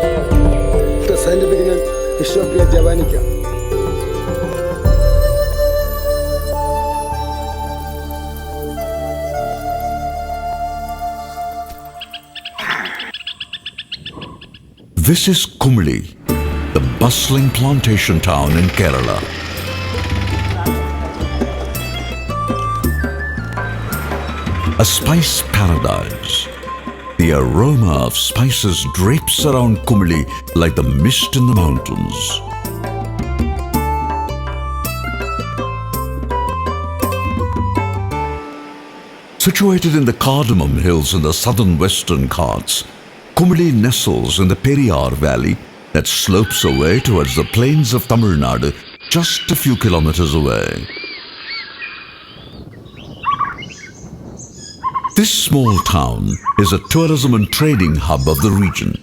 The scientific history of Javanica. This is Kumily, the bustling plantation town in Kerala. A spice paradise. The aroma of spices drapes around Kumily like the mist in the mountains. Situated in the Cardamom Hills in the southern western Ghats, Kumily nestles in the Periyar valley that slopes away towards the plains of Tamil Nadu, just a few kilometers away. This small town is a tourism and trading hub of the region.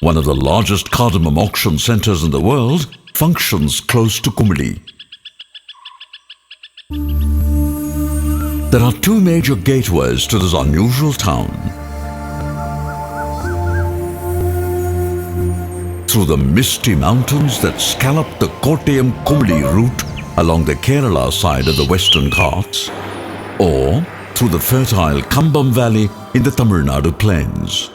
One of the largest cardamom auction centers in the world functions close to Kumily. There are two major gateways to this unusual town. Through the misty mountains that scallop the Kottayam-Kumily route along the Kerala side of the Western Ghats, or through the fertile Kambam Valley in the Tamil Nadu plains.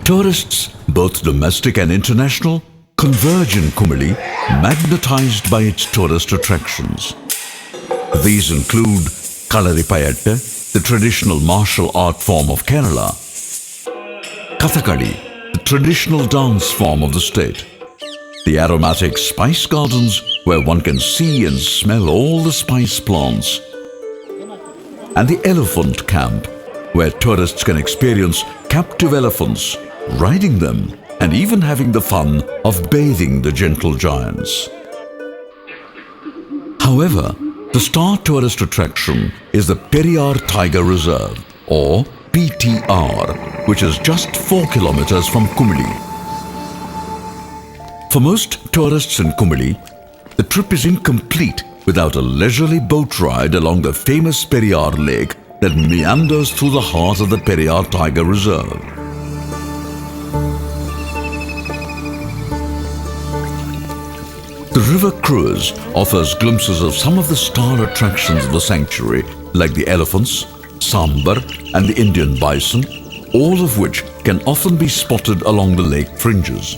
Tourists, both domestic and international, converge in Kumily, magnetized by its tourist attractions. These include Kalaripayattu, the traditional martial art form of Kerala, Kathakali, the traditional dance form of the state, the aromatic spice gardens where one can see and smell all the spice plants, and the elephant camp where tourists can experience captive elephants, riding them, and even having the fun of bathing the gentle giants. However, the star tourist attraction is the Periyar Tiger Reserve, or PTR, which is just 4 kilometers from Kumily. For most tourists in Kumily, the trip is incomplete without a leisurely boat ride along the famous Periyar lake that meanders through the heart of the Periyar Tiger Reserve. The river cruise offers glimpses of some of the star attractions of the sanctuary, like the elephants, sambar, and the Indian bison, all of which can often be spotted along the lake fringes.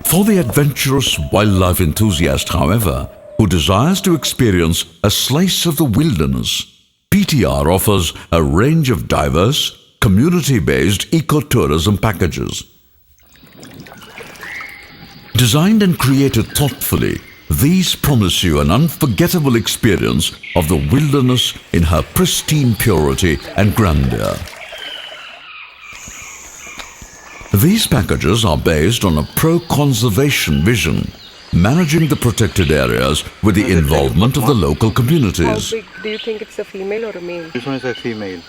For the adventurous wildlife enthusiast, however, who desires to experience a slice of the wilderness, PTR offers a range of diverse, community-based ecotourism packages. Designed and created thoughtfully, these promise you an unforgettable experience of the wilderness in her pristine purity and grandeur. These packages are based on a pro-conservation vision, managing the protected areas with the involvement of the local communities. How big do you think it's a female or a male? This one is a female.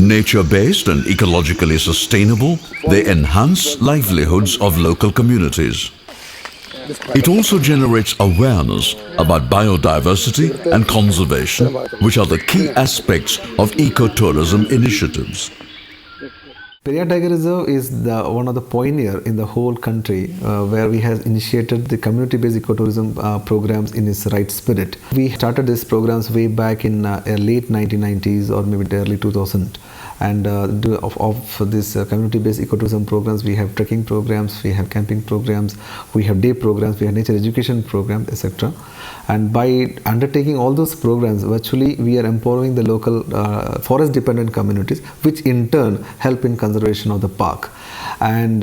Nature-based and ecologically sustainable, they enhance livelihoods of local communities. It also generates awareness about biodiversity and conservation, which are the key aspects of ecotourism initiatives. Periyar Tiger Reserve is one of the pioneer in the whole country where we have initiated the community-based ecotourism programs in its right spirit. We started these programs way back in late 1990s or maybe the early 2000s. And of these community-based ecotourism programs, we have trekking programs, we have camping programs, we have day programs, we have nature education programs, etc. And by undertaking all those programs, virtually we are empowering the local forest-dependent communities, which in turn help in conservation of the park. And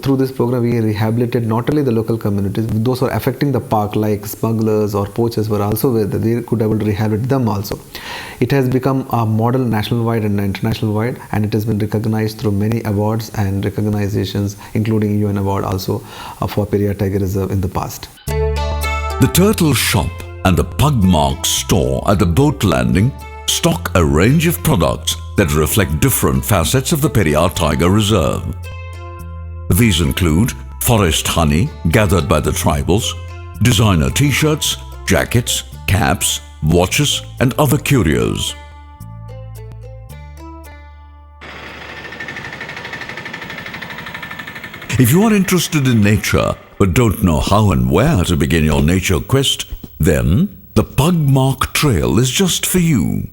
through this program, we rehabilitate not only the local communities, those who are affecting the park, like smugglers or poachers were also there. They could able to rehabilitate them also. It has become a model national-wide and international-wide, and it has been recognized through many awards and recognizations, including UN award also for Periyar Tiger Reserve in the past. The Turtle Shop and the Pugmark store at the boat landing stock a range of products that reflect different facets of the Periyar Tiger Reserve. These include forest honey gathered by the tribals, designer t-shirts, jackets, caps, watches, and other curios. If you are interested in nature but don't know how and where to begin your nature quest, then the Pugmark Trail is just for you.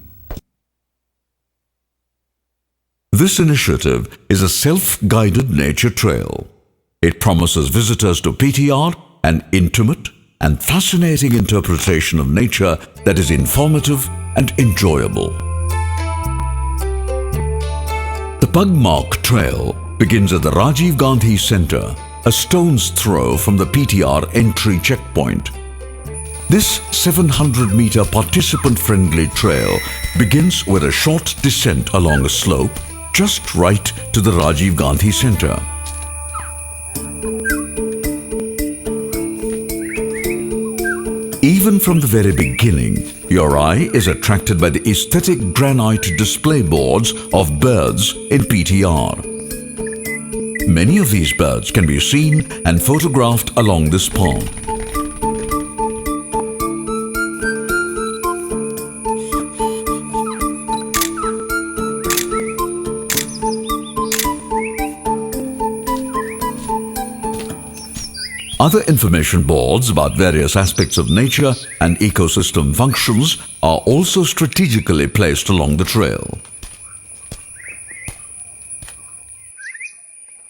This initiative is a self-guided nature trail. It promises visitors to PTR an intimate and fascinating interpretation of nature that is informative and enjoyable. The Pugmark Trail begins at the Rajiv Gandhi Centre, a stone's throw from the PTR entry checkpoint. This 700-meter participant-friendly trail begins with a short descent along a slope just right to the Rajiv Gandhi Centre. Even from the very beginning, your eye is attracted by the aesthetic granite display boards of birds in PTR. Many of these birds can be seen and photographed along this path. Other information boards about various aspects of nature and ecosystem functions are also strategically placed along the trail.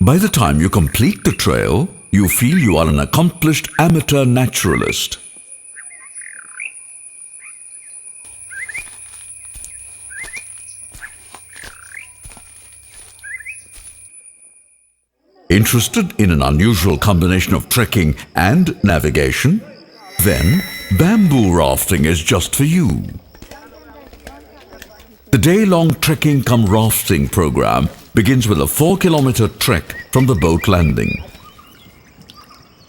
By the time you complete the trail, you feel you are an accomplished amateur naturalist. Interested in an unusual combination of trekking and navigation? Then bamboo rafting is just for you. The day-long trekking cum rafting program begins with a 4-kilometer trek from the boat landing.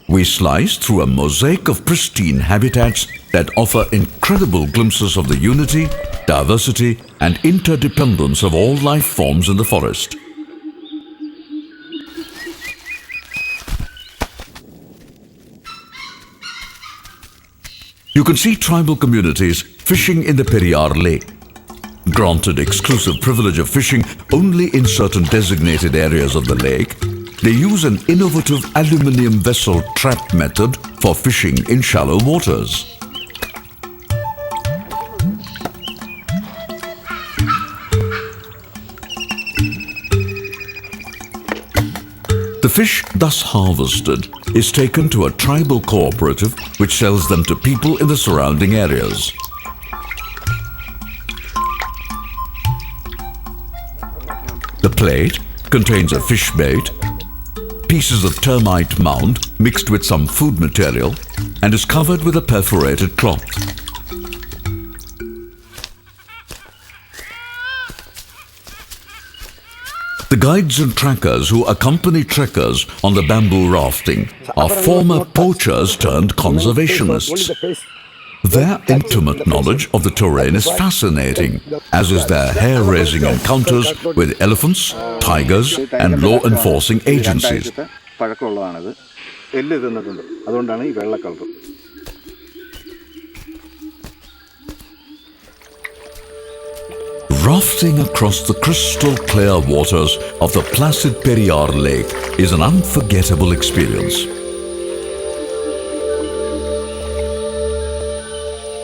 We slice through a mosaic of pristine habitats that offer incredible glimpses of the unity, diversity, and interdependence of all life forms in the forest. You can see tribal communities fishing in the Periyar lake. Granted exclusive privilege of fishing only in certain designated areas of the lake, they use an innovative aluminium vessel trap method for fishing in shallow waters. The fish thus harvested is taken to a tribal cooperative which sells them to people in the surrounding areas. The plate contains a fish bait, pieces of termite mound mixed with some food material, and is covered with a perforated cloth. The guides and trackers who accompany trekkers on the bamboo rafting are former poachers turned conservationists. Their intimate knowledge of the terrain is fascinating, as is their hair-raising encounters with elephants, tigers, and law-enforcing agencies. Rafting across the crystal-clear waters of the placid Periyar Lake is an unforgettable experience.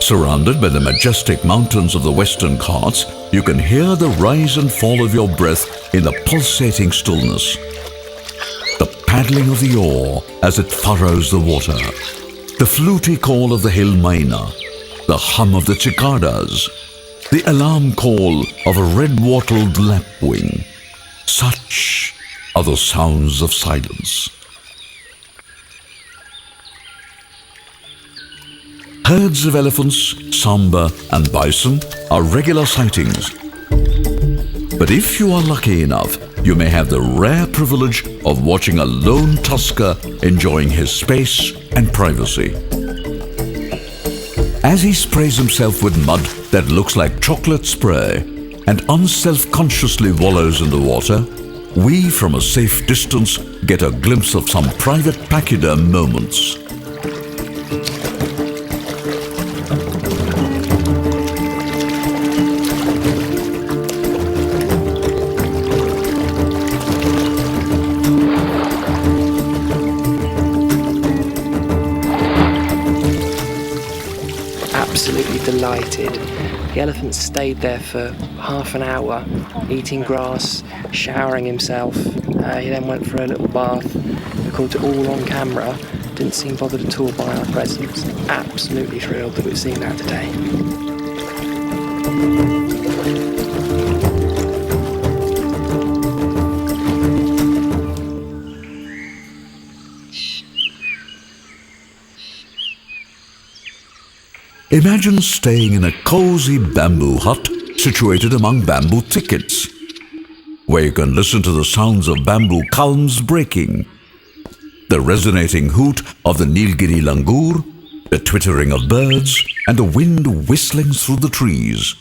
Surrounded by the majestic mountains of the Western Ghats, you can hear the rise and fall of your breath in the pulsating stillness. The paddling of the oar as it furrows the water, the fluty call of the hill myna, the hum of the cicadas, the alarm call of a red-wattled lapwing. Such are the sounds of silence. Herds of elephants, sambar, and bison are regular sightings. But if you are lucky enough, you may have the rare privilege of watching a lone tusker enjoying his space and privacy. As he sprays himself with mud that looks like chocolate spray and unself-consciously wallows in the water, we from a safe distance get a glimpse of some private pachyderm moments. delighted. The elephant stayed there for half an hour, eating grass, showering himself. He then went for a little bath. We caught it all on camera. Didn't seem bothered at all by our presence. Absolutely thrilled that we've seen that today. Imagine staying in a cozy bamboo hut situated among bamboo thickets, where you can listen to the sounds of bamboo culms breaking, the resonating hoot of the Nilgiri langur, the twittering of birds, and the wind whistling through the trees.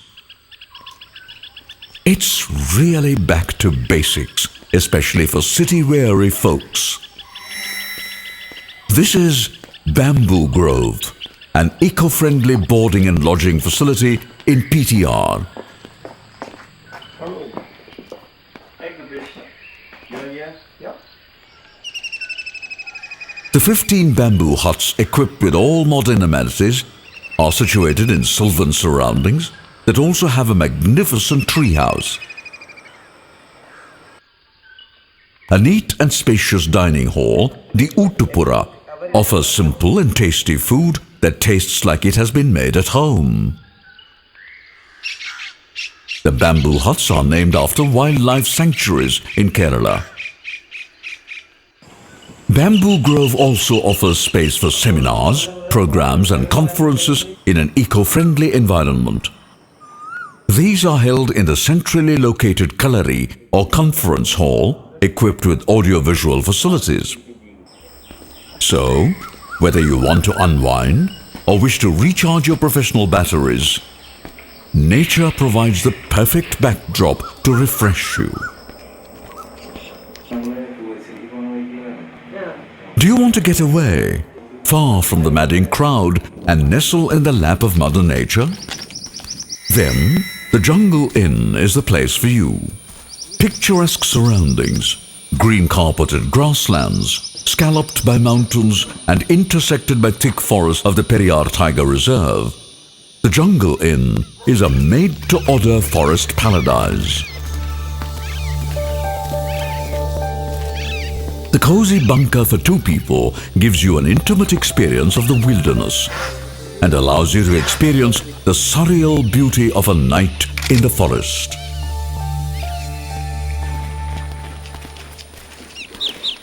It's really back to basics, especially for city-weary folks. This is Bamboo Grove, an eco-friendly boarding and lodging facility in Periyar. The 15 bamboo huts equipped with all modern amenities are situated in sylvan surroundings that also have a magnificent treehouse. A neat and spacious dining hall, the Uttupura, offers simple and tasty food that tastes like it has been made at home. The bamboo huts are named after wildlife sanctuaries in Kerala. Bamboo Grove also offers space for seminars, programs and conferences in an eco-friendly environment. These are held in the centrally located Kalari or conference hall equipped with audio-visual facilities. So, whether you want to unwind or wish to recharge your professional batteries, nature provides the perfect backdrop to refresh you. Do you want to get away, far from the madding crowd and nestle in the lap of Mother Nature? Then, the Jungle Inn is the place for you. Picturesque surroundings, green-carpeted grasslands, scalloped by mountains and intersected by thick forests of the Periyar Tiger Reserve, the Jungle Inn is a made-to-order forest paradise. The cozy bunker for two people gives you an intimate experience of the wilderness and allows you to experience the surreal beauty of a night in the forest.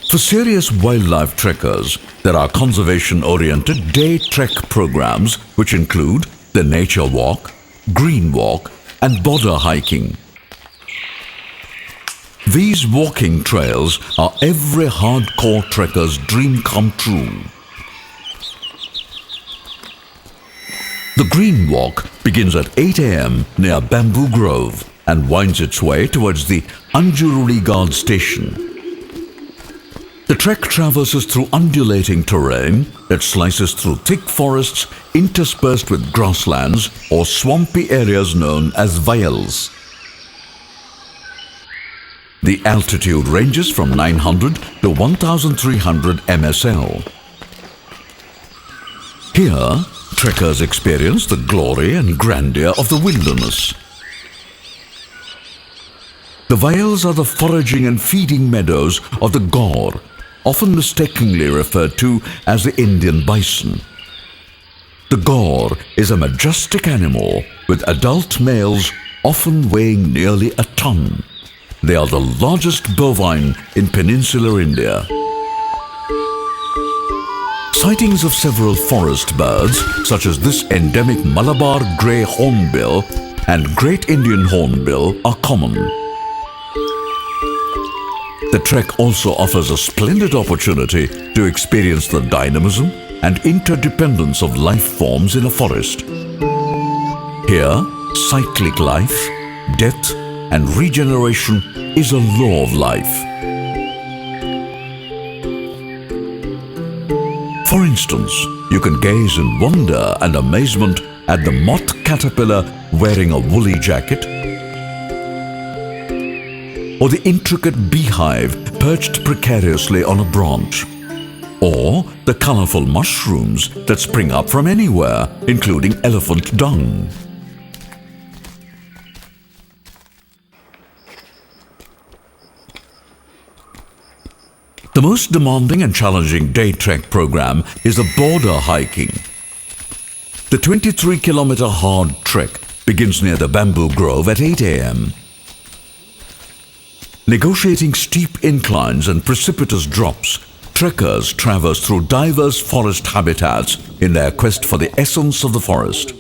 For serious wildlife trekkers, there are conservation-oriented day trek programs which include the Nature Walk, Green Walk, and Border Hiking. These walking trails are every hardcore trekker's dream come true. The Green Walk begins at 8 a.m. near Bamboo Grove and winds its way towards the Anjuruli Guard Station. The trek traverses through undulating terrain that slices through thick forests interspersed with grasslands or swampy areas known as vales. The altitude ranges from 900 to 1,300 MSL. Here, trekkers experience the glory and grandeur of the wilderness. The vales are the foraging and feeding meadows of the gaur, often mistakenly referred to as the Indian bison. The gaur is a majestic animal with adult males often weighing nearly a ton. They are the largest bovine in peninsular India. Sightings of several forest birds, such as this endemic Malabar grey hornbill and Great Indian hornbill, are common. The trek also offers a splendid opportunity to experience the dynamism and interdependence of life forms in a forest. Here, cyclic life, death, and regeneration is a law of life. For instance, you can gaze in wonder and amazement at the moth caterpillar wearing a woolly jacket, or the intricate beehive perched precariously on a branch, or the the colorful mushrooms that spring up from anywhere, including elephant dung. The most demanding and challenging day trek program is the border hiking. The 23-kilometer hard trek begins near the bamboo grove at 8 a.m. Negotiating steep inclines and precipitous drops, trekkers traverse through diverse forest habitats in their quest for the essence of the forest.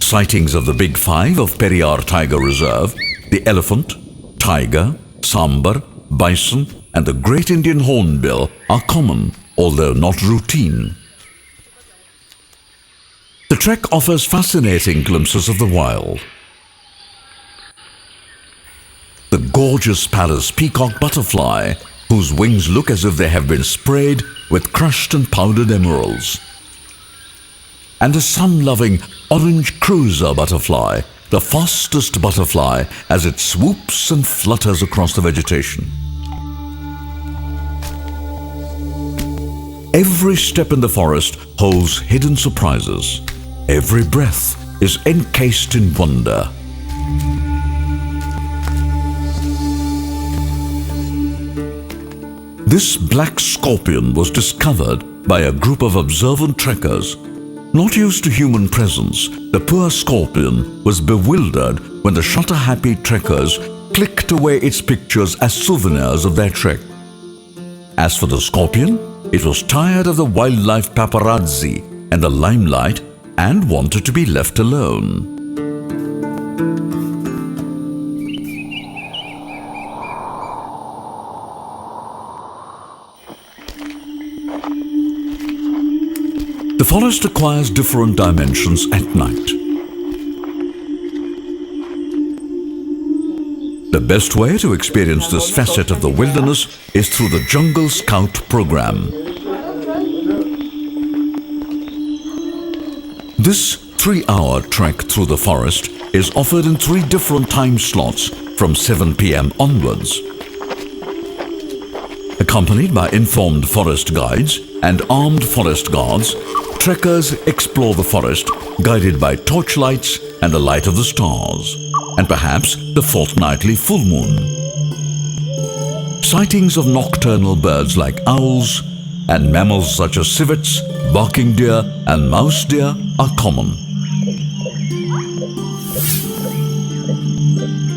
Sightings of the Big Five of Periyar Tiger Reserve, the elephant, tiger, sambar, bison and the great Indian hornbill are common, although not routine. The trek offers fascinating glimpses of the wild. The gorgeous Paris peacock butterfly, whose wings look as if they have been sprayed with crushed and powdered emeralds. And a sun-loving orange cruiser butterfly, the fastest butterfly as it swoops and flutters across the vegetation. Every step in the forest holds hidden surprises. Every breath is encased in wonder. This black scorpion was discovered by a group of observant trekkers. Not used to human presence, the poor scorpion was bewildered when the shutter-happy trekkers clicked away its pictures as souvenirs of their trek. As for the scorpion, it was tired of the wildlife paparazzi and the limelight and wanted to be left alone. The forest acquires different dimensions at night. The best way to experience this facet of the wilderness is through the Jungle Scout program. This 3-hour trek through the forest is offered in 3 different time slots from 7 p.m. onwards. Accompanied by informed forest guides and armed forest guards, trekkers explore the forest, guided by torchlights and the light of the stars, and perhaps the fortnightly full moon. Sightings of nocturnal birds like owls and mammals such as civets, barking deer and mouse deer are common.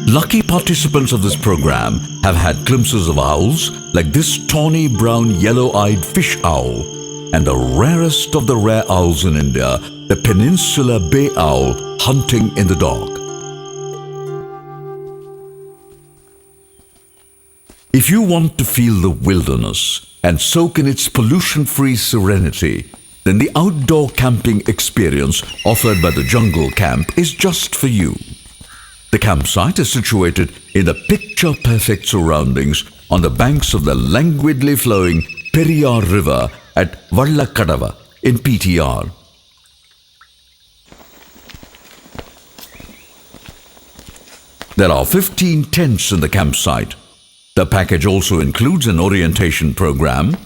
Lucky participants of this program have had glimpses of owls like this tawny brown yellow-eyed fish owl, and the rarest of the rare owls in India, the peninsular bay owl hunting in the dark. If you want to feel the wilderness and soak in its pollution-free serenity, then the outdoor camping experience offered by the Jungle Camp is just for you. The campsite is situated in the picture-perfect surroundings on the banks of the languidly flowing Periyar River at Vallakadava in PTR. There are 15 tents in the campsite. The package also includes an orientation program,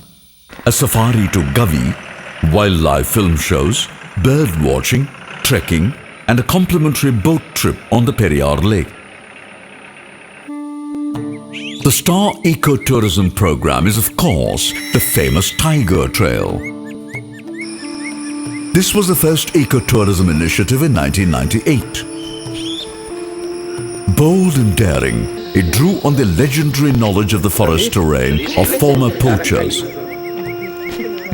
a safari to Gavi, wildlife film shows, bird watching, trekking, and a complimentary boat trip on the Periyar Lake. The Star Ecotourism program is, of course, the famous Tiger Trail. This was the first ecotourism initiative in 1998. Bold and daring, it drew on the legendary knowledge of the forest terrain of former poachers.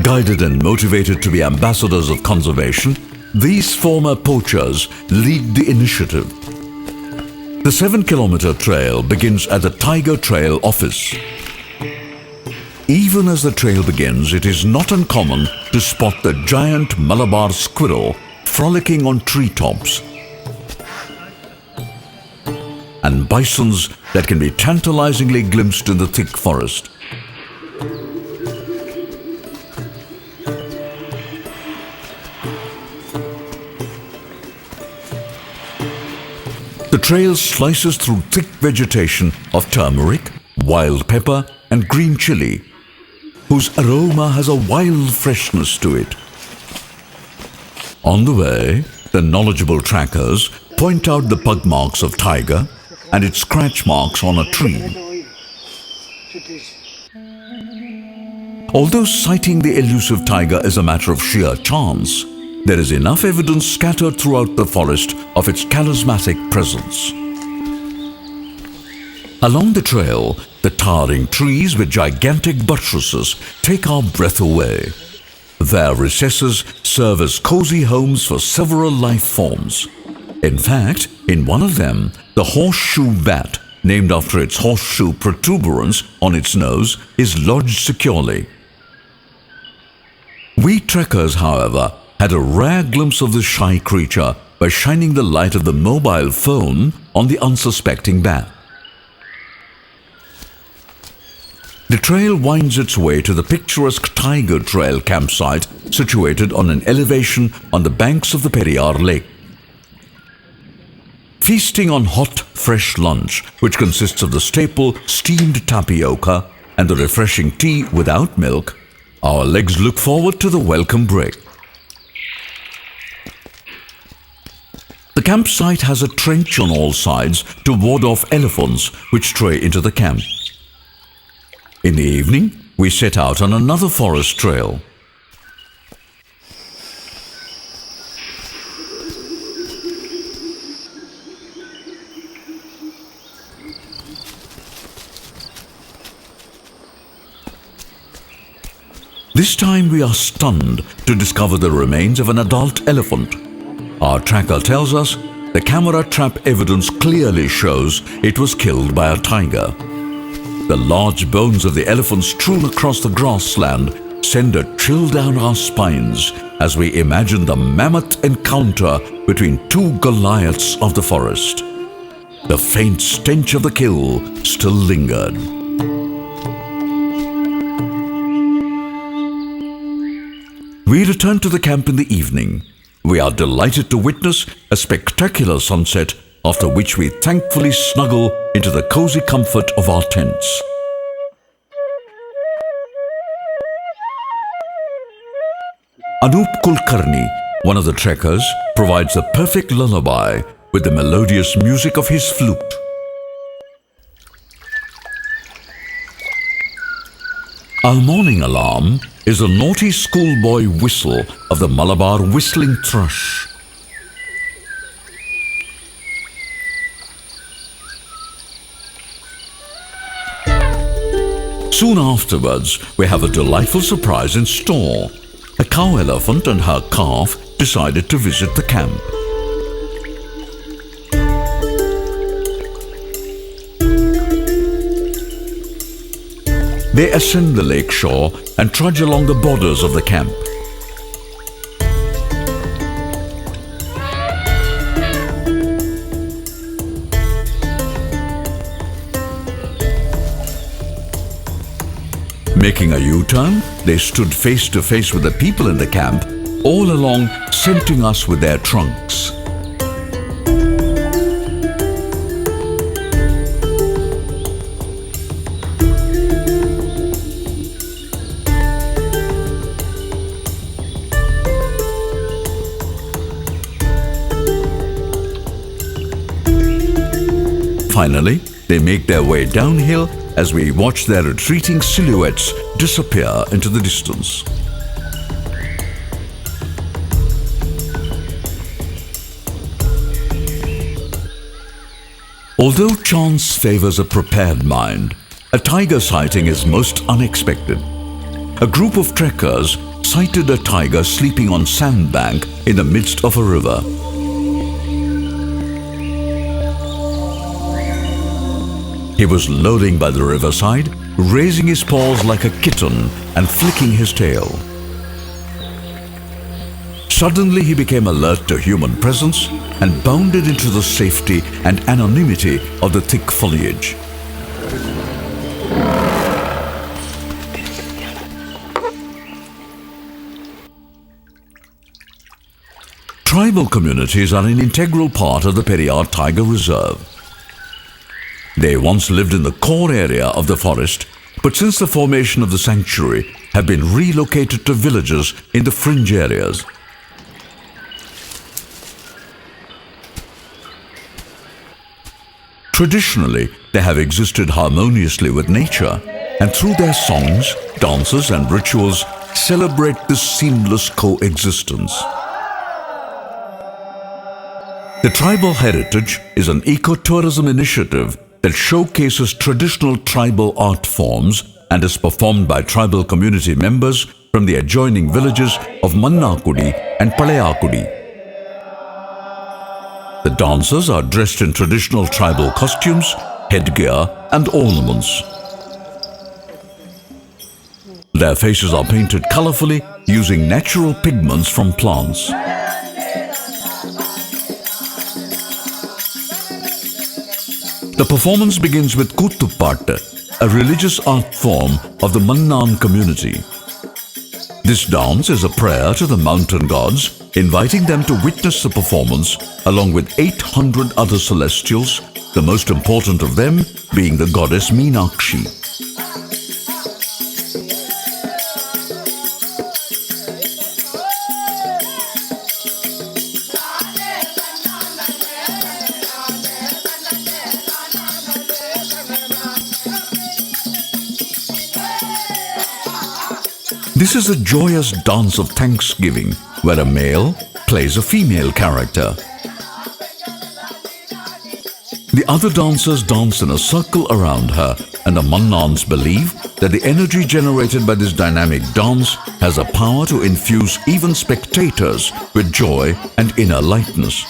Guided and motivated to be ambassadors of conservation, these former poachers lead the initiative. The 7-kilometer trail begins at the Tiger Trail office. Even as the trail begins, it is not uncommon to spot the giant Malabar squirrel frolicking on treetops, and bisons that can be tantalizingly glimpsed in the thick forest. The trail slices through thick vegetation of turmeric, wild pepper, and green chili, whose aroma has a wild freshness to it. On the way, the knowledgeable trackers point out the pug marks of tiger and its scratch marks on a tree. Although sighting the elusive tiger is a matter of sheer chance, there is enough evidence scattered throughout the forest of its charismatic presence. Along the trail, the towering trees with gigantic buttresses take our breath away. Their recesses serve as cozy homes for several life forms. In fact, in one of them, the horseshoe bat, named after its horseshoe protuberance on its nose, is lodged securely. We trekkers, however, had a rare glimpse of this shy creature by shining the light of the mobile phone on the unsuspecting bat. The trail winds its way to the picturesque Tiger Trail campsite situated on an elevation on the banks of the Periyar lake. Feasting on hot, fresh lunch, which consists of the staple steamed tapioca and the refreshing tea without milk, our legs look forward to the welcome break. The campsite has a trench on all sides to ward off elephants which stray into the camp. In the evening, we set out on another forest trail. This time we are stunned to discover the remains of an adult elephant. Our tracker tells us the camera trap evidence clearly shows it was killed by a tiger. The large bones of the elephant strewn across the grassland send a chill down our spines as we imagine the mammoth encounter between two Goliaths of the forest. The faint stench of the kill still lingered. We return to the camp in the evening. We are delighted to witness a spectacular sunset, after which we thankfully snuggle into the cozy comfort of our tents. Anup Kulkarni, one of the trekkers, provides a perfect lullaby with the melodious music of his flute. Our morning alarm is a naughty schoolboy whistle of the Malabar whistling thrush. Soon afterwards, we have a delightful surprise in store. A cow elephant and her calf decided to visit the camp. They ascend the lake shore and trudge along the borders of the camp. Making a U-turn, they stood face to face with the people in the camp, all along scenting us with their trunks. Finally, they make their way downhill as we watch their retreating silhouettes disappear into the distance. Although chance favors a prepared mind, a tiger sighting is most unexpected. A group of trekkers sighted a tiger sleeping on sandbank in the midst of a river. He was lolling by the riverside, raising his paws like a kitten and flicking his tail. Suddenly he became alert to human presence and bounded into the safety and anonymity of the thick foliage. tribal communities are an integral part of the Periyar Tiger Reserve. They once lived in the core area of the forest, but since the formation of the sanctuary, have been relocated to villages in the fringe areas. Traditionally, they have existed harmoniously with nature, and through their songs, dances and rituals celebrate this seamless coexistence. The tribal heritage is an ecotourism initiative that showcases traditional tribal art forms and is performed by tribal community members from the adjoining villages of Mannakudi and Palayakudi. The dancers are dressed in traditional tribal costumes, headgear and ornaments. Their faces are painted colorfully using natural pigments from plants. The performance begins with Kuttupatta, a religious art form of the Mannan community. This dance is a prayer to the mountain gods, inviting them to witness the performance along with 800 other celestials, the most important of them being the goddess Meenakshi. This is a joyous dance of thanksgiving where a male plays a female character. The other dancers dance in a circle around her, and the Mannans believe that the energy generated by this dynamic dance has a power to infuse even spectators with joy and inner lightness.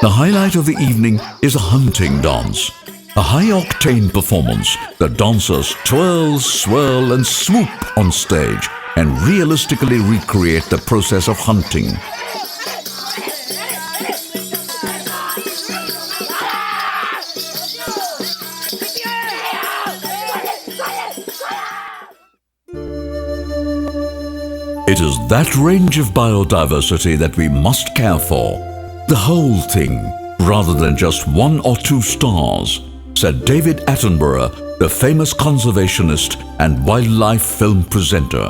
The highlight of the evening is a hunting dance, a high-octane performance. The dancers twirl, swirl and swoop on stage and realistically recreate the process of hunting. It is that range of biodiversity that we must care for. The whole thing, rather than just one or two stars, said David Attenborough, the famous conservationist and wildlife film presenter.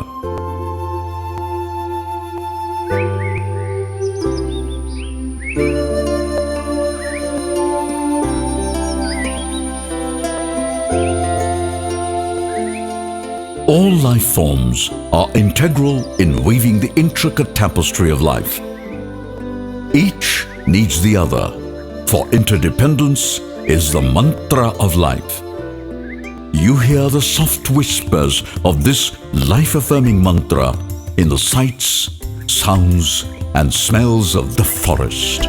All life forms are integral in weaving the intricate tapestry of life. Each needs the other, for interdependence is the mantra of life. You hear the soft whispers of this life-affirming mantra in the sights, sounds and smells of the forest.